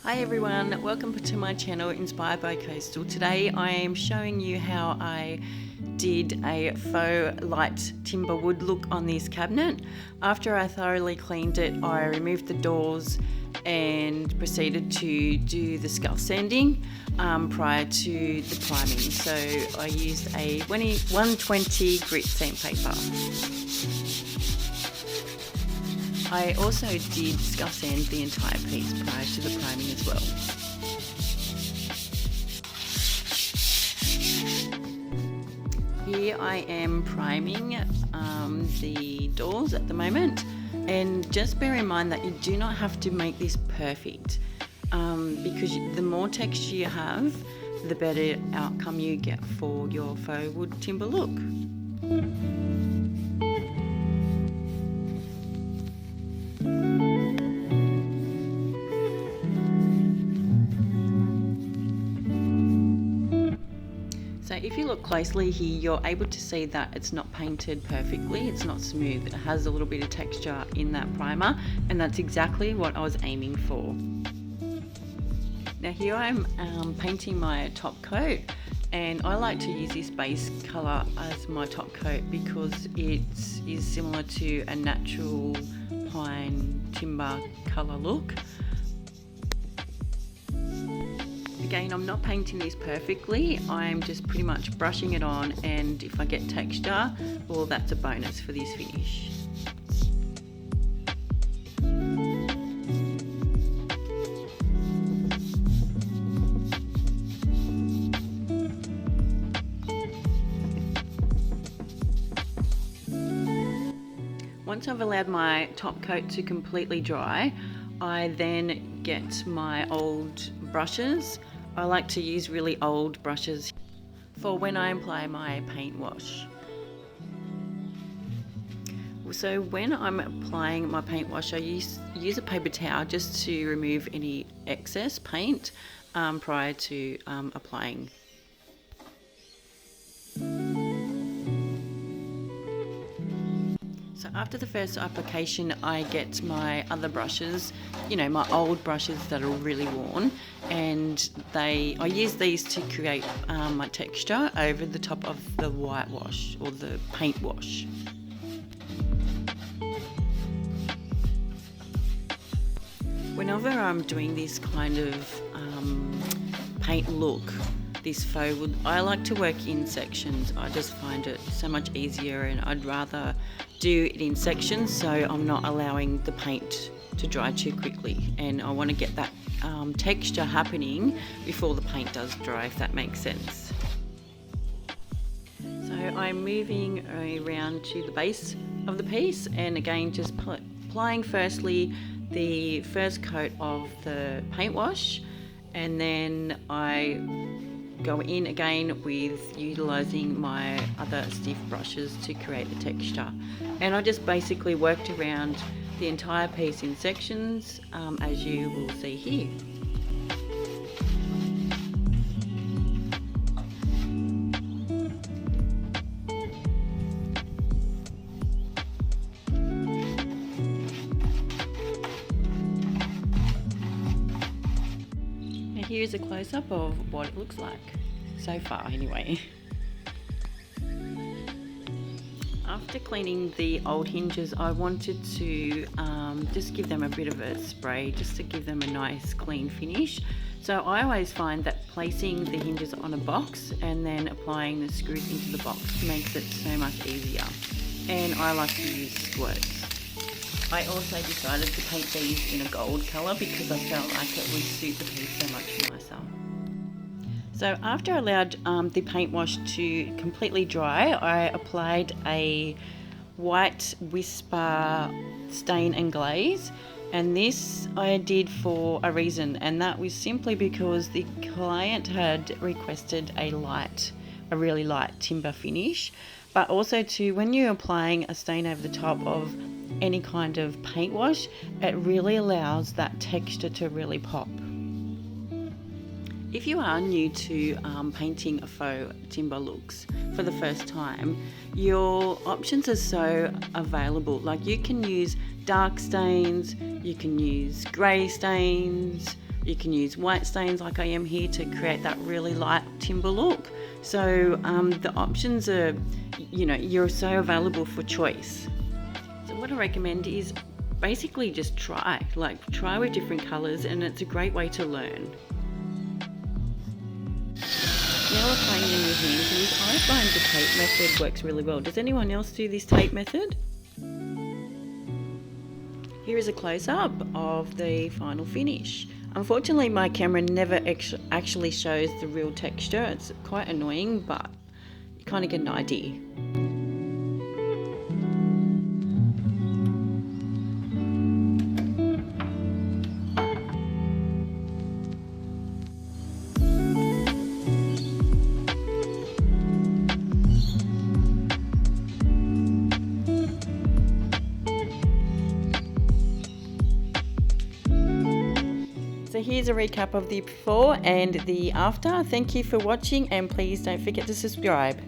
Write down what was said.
Hi everyone, welcome to my channel Inspired by Coastal. Today I am showing you how I did a faux light timber wood look on this cabinet. After I thoroughly cleaned it, I removed the doors and proceeded to do the scuff sanding prior to the priming. So I used a 120 grit sandpaper. I also did scuff sand the entire piece prior to the priming as well. Here I am priming the doors at the moment, and just bear in mind that you do not have to make this perfect because the more texture you have, the better outcome you get for your faux wood timber look. So if you look closely here, you're able to see that it's not painted perfectly, it's not smooth, it has a little bit of texture in that primer, and that's exactly what I was aiming for. Now here I'm painting my top coat, and I like to use this base colour as my top coat because it is similar to a natural pine timber colour look. Again, I'm not painting this perfectly, I'm just pretty much brushing it on, and if I get texture, well, that's a bonus for this finish. Once I've allowed my top coat to completely dry, I then get my old brushes. I like to use really old brushes for when I apply my paint wash. So when I'm applying my paint wash, I use a paper towel just to remove any excess paint prior to applying. So after the first application, I get my other brushes, my old brushes that are really worn, and I use these to create my texture over the top of the whitewash or the paint wash. Whenever I'm doing this kind of paint look, this faux wood, I like to work in sections. I just find it so much easier, and I'd rather do it in sections so I'm not allowing the paint to dry too quickly, and I want to get that texture happening before the paint does dry, if that makes sense. So I'm moving around to the base of the piece, and again just applying firstly the first coat of the paint wash, and then I go in again with utilising my other stiff brushes to create the texture. And I just basically worked around the entire piece in sections, as you will see here. Here's a close-up of what it looks like, so far anyway. After cleaning the old hinges, I wanted to just give them a bit of a spray, just to give them a nice clean finish. So I always find that placing the hinges on a box and then applying the screws into the box makes it so much easier. And I like to use squirts. I also decided to paint these in a gold colour because I felt like it would suit the piece so much nicer. So after I allowed the paint wash to completely dry, I applied a white Whisper stain and glaze, and this I did for a reason, and that was simply because the client had requested a really light timber finish, but also when you're applying a stain over the top of any kind of paint wash, it really allows that texture to really pop. If you are new to painting a faux timber looks for the first time, your options are so available. Like, you can use dark stains, you can use grey stains, You can use white stains like I am here to create that really light timber look. So the options are, you're so available for choice. So what I recommend is basically just try with different colours, and it's a great way to learn. Now applying in your hand tools, I find the tape method works really well. Does anyone else do this tape method? Here is a close-up of the final finish. Unfortunately, my camera never actually shows the real texture. It's quite annoying, but you kind of get an idea. So here's a recap of the before and the after. Thank you for watching, and please don't forget to subscribe.